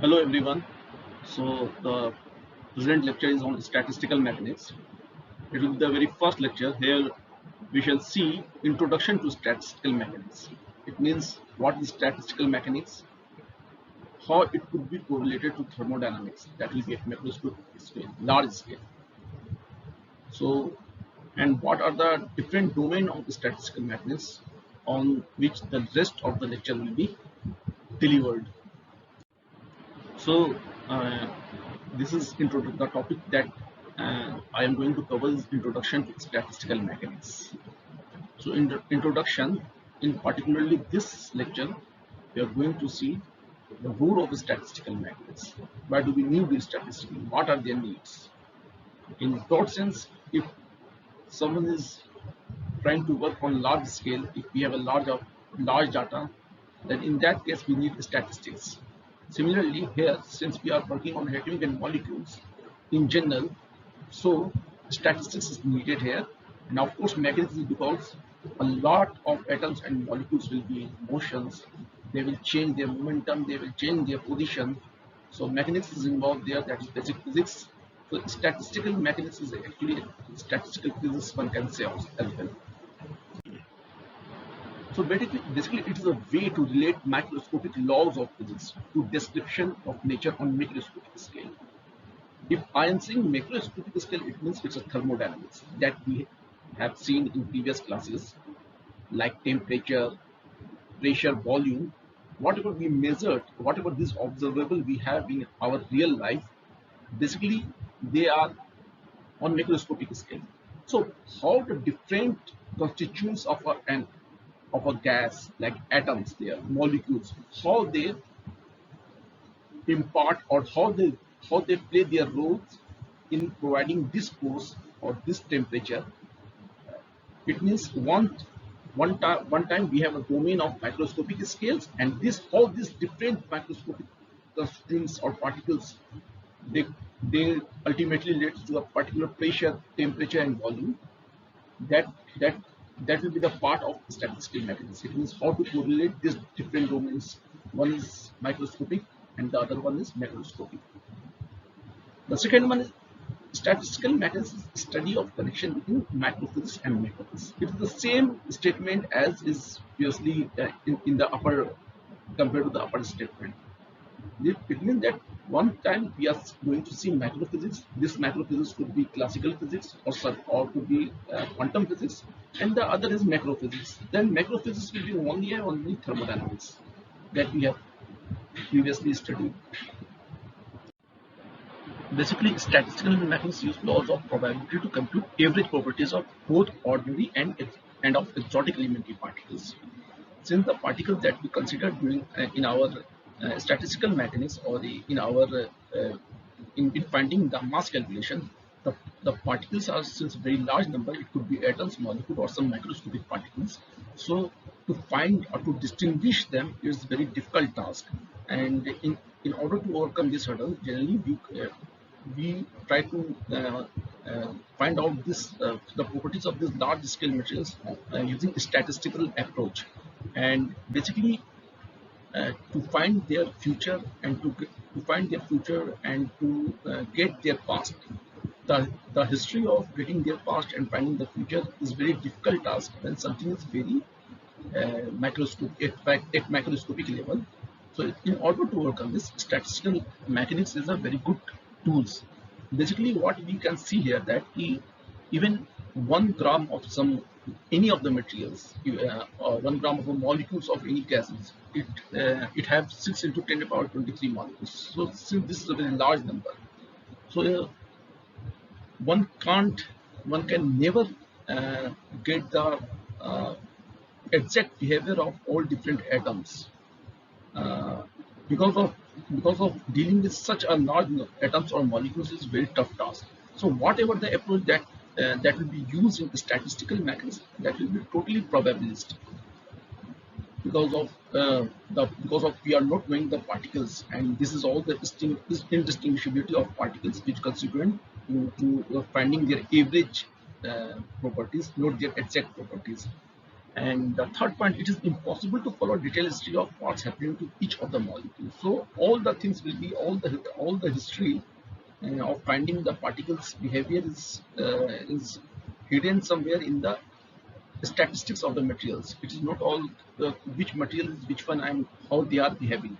Hello everyone. So the present lecture is on statistical mechanics. It will be the very first lecture. Here we shall see introduction to statistical mechanics. It means what is statistical mechanics, how it could be correlated to thermodynamics. That will be at macroscopic scale, large scale. So and what are the different domain of the statistical mechanics on which the rest of the lecture will be delivered. So this is the topic that I am going to cover is introduction to statistical mechanics. So in the introduction, in particularly this lecture, we are going to see the role of statistical mechanics. Why do we need these statistics? What are their needs? In broad sense, if someone is trying to work on large scale, if we have a large data, then in that case we need statistics. Similarly, here, since we are working on atomic and molecules in general, so statistics is needed here. And of course, mechanics is because a lot of atoms and molecules will be in motions. They will change their momentum, they will change their position. So mechanics is involved there, that is basic physics. So statistical mechanics is actually statistical physics, one can say as well. So basically, it is a way to relate macroscopic laws of physics to description of nature on microscopic scale. If I am saying macroscopic scale, it means it's a thermodynamics that we have seen in previous classes, like temperature, pressure, volume, whatever we measured, whatever this observable we have in our real life, basically they are on macroscopic scale. So how the different constituents of a gas, like atoms, their molecules, how they impart or how they play their roles in providing this force or this temperature. It means one time we have a domain of microscopic scales, and this all these different microscopic constituents or particles, they they ultimately lead to a particular pressure, temperature, and volume. That that that will be the part of statistical mechanism. It means how to correlate these different domains. One is microscopic and the other one is macroscopic. The second one is statistical mechanism, study of connection between macrophysics and macrophysics. It is the same statement as is previously in the upper compared to the upper statement. It means that one time we are going to see macrophysics. This macrophysics could be classical physics or could be quantum physics, and the other is macrophysics. Then macrophysics will be only thermodynamics that we have previously studied. Basically, statistical mechanics use laws of probability to compute average properties of both ordinary and of exotic elementary particles. Since the particles that we consider during in our statistical mechanics or in our in finding the mass calculation, the particles are since very large number. It could be atoms, molecule, or some microscopic particles. So to find or to distinguish them is very difficult task. And in order to overcome this hurdle, generally we try to find out the properties of these large scale materials using statistical approach, and basically to find their future and to find their future and to get their past. The history of getting their past and finding the future is very difficult task when something is very microscopic at macroscopic level. So in order to overcome this, statistical mechanics is a very good tools. Basically, what we can see here that even 1 gram of any of the materials, or 1 gram of the molecules of any gases, it have 6 into 10 to the power 23 molecules. So since this is a very large number, so one can't one can never get the uh, exact behavior of all different atoms uh, because of dealing with such a large atoms or molecules is very tough task. So whatever the approach that will be used in the statistical mechanism, that will be totally probabilistic because of we are not knowing the particles, and this is all the indistinguishability of particles which constituent to finding their average properties, not their exact properties. And the third point, it is impossible to follow detailed history of what's happening to each of the molecules. So all the things will be all the history of finding the particles behavior is hidden somewhere in the statistics of the materials. It is not all which material is which one and how they are behaving.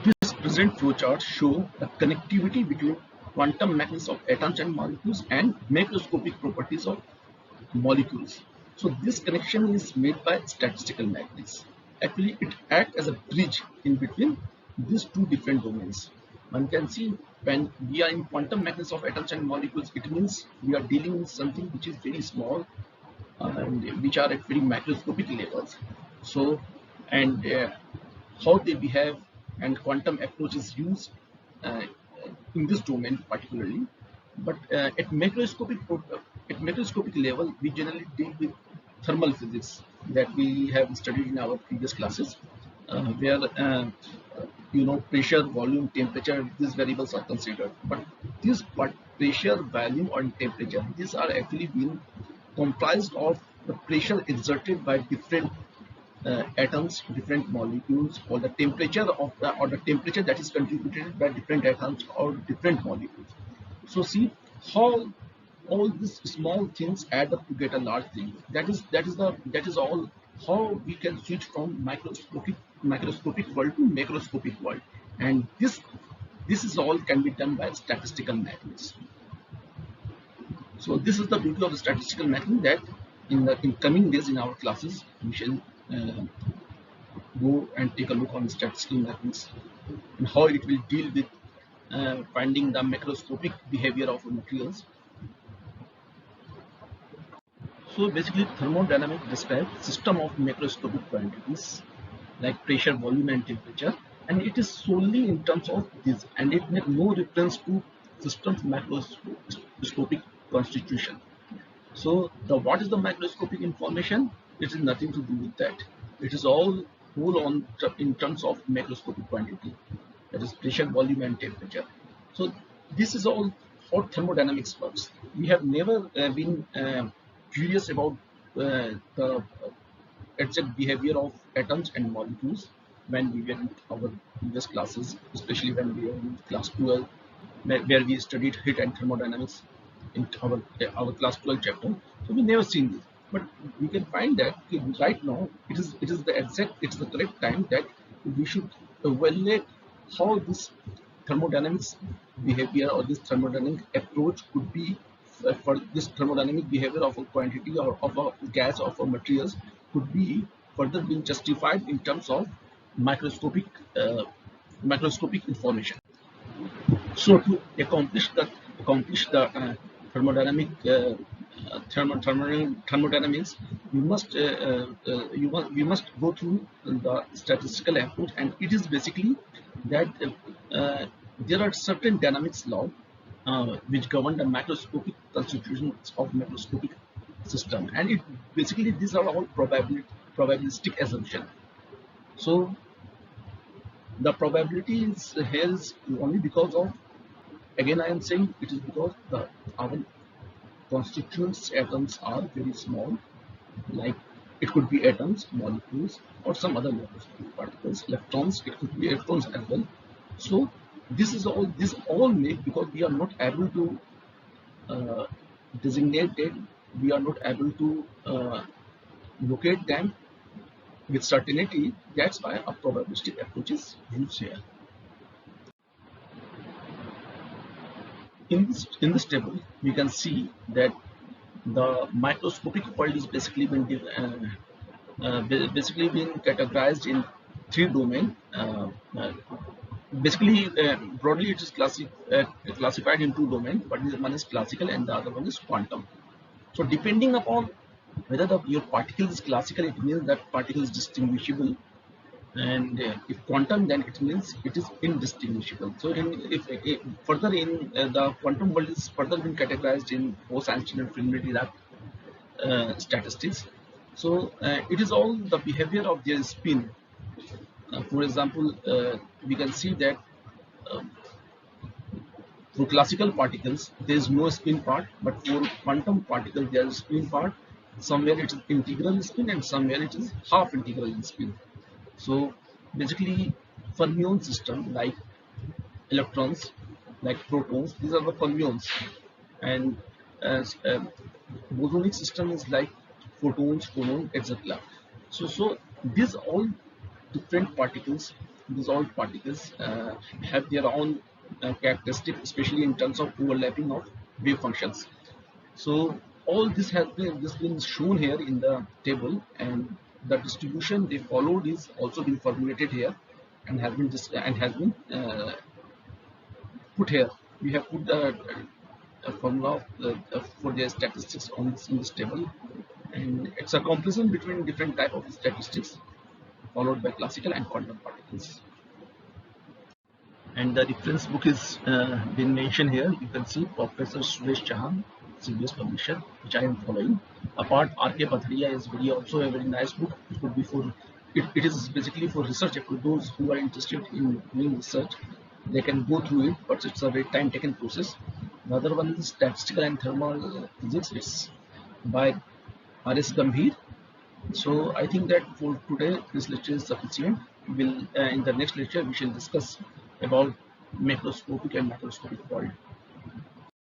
This present flowchart show the connectivity between quantum mechanics of atoms and molecules and macroscopic properties of molecules. So this connection is made by statistical mechanics. Actually, it acts as a bridge in between these two different domains. One can see when we are in quantum mechanics of atoms and molecules, it means we are dealing with something which is very small and which are at very macroscopic levels. So, and how they behave and quantum approach is used uh, in this domain particularly. But at macroscopic level, we generally deal with thermal physics that we have studied in our previous classes, where pressure, volume, temperature, these variables are considered. But these pressure, volume, and temperature, these are actually being comprised of the pressure exerted by different atoms, different molecules, or the temperature of or the temperature that is contributed by different atoms or different molecules. So see how all these small things add up to get a large thing. That is all how we can switch from microscopic world to macroscopic world, and this is all can be done by statistical methods. So this is the beauty of the statistical method, that in coming days in our classes we shall uh, go and take a look on statistical methods and how it will deal with finding the macroscopic behavior of materials. So basically, thermodynamics describes system of macroscopic quantities like pressure, volume, and temperature, and it is solely in terms of this, and it makes no reference to system's macroscopic constitution. So the what is the macroscopic information? It is nothing to do with that. It is all whole on in terms of macroscopic quantity, that is pressure, volume, and temperature. So this is all how thermodynamics works. We have never been curious about the exact behavior of atoms and molecules when we were in our previous classes, especially when we were in class 12, where we studied heat and thermodynamics in our class 12 chapter. So we never seen this, but we can find that okay, right now it's the correct time that we should evaluate how this thermodynamics behavior or this thermodynamic approach could be for this thermodynamic behavior of a quantity or of a gas or of a materials could be further being justified in terms of microscopic uh, macroscopic information. So to accomplish the thermodynamic thermodynamics, you must we must go through the statistical approach, and it is basically that there are certain dynamics law which govern the macroscopic constitutions of macroscopic system, and it basically these are all probabilistic assumption. So the probability is held only because of, again I am saying, it is because the our constituents atoms are very small, like it could be atoms, molecules, or some other macroscopic particles, electrons, it could be electrons as well. So this all make, because we are not able to uh, designate it, we are not able to locate them with certainty. That's why a probabilistic approach is used here. In this table, we can see that the microscopic world is basically basically been categorized in three domains. Basically, broadly, it is classified in two domains. One is classical and the other one is quantum. So, depending upon whether your particle is classical, it means that particle is distinguishable, and if quantum, then it means it is indistinguishable. So if further in the quantum world is further been categorized in Bose-Einstein and Fermi-Dirac statistics. So it is all the behavior of their spin. For example, we can see that uh, for classical particles there is no spin part, but for quantum particles there is spin part, somewhere it is integral spin and somewhere it is half integral spin. So basically fermion system like electrons, like protons, these are the fermions, and as bosonic system is like photons, phonon, etc. So these all different particles, these all particles have their own characteristic, especially in terms of overlapping of wave functions. So all this been shown here in the table, and the distribution they followed is also been formulated here and has been put here. We have put a formula for their statistics on in this table, and it's a comparison between different type of statistics followed by classical and quantum particles. And the reference book is been mentioned here. You can see Professor Suresh Chauhan, CBS publisher, which I am following. Apart, R.K. Patharia is also a very nice book. It could be for it is basically for research. For those who are interested in doing research, they can go through it, but it's a very time-taken process. The other one is Statistical and Thermal Physics. It's by R.S. Gambhir. So I think that for today this lecture is sufficient. We will in the next lecture we shall discuss about macroscopic and macroscopic world.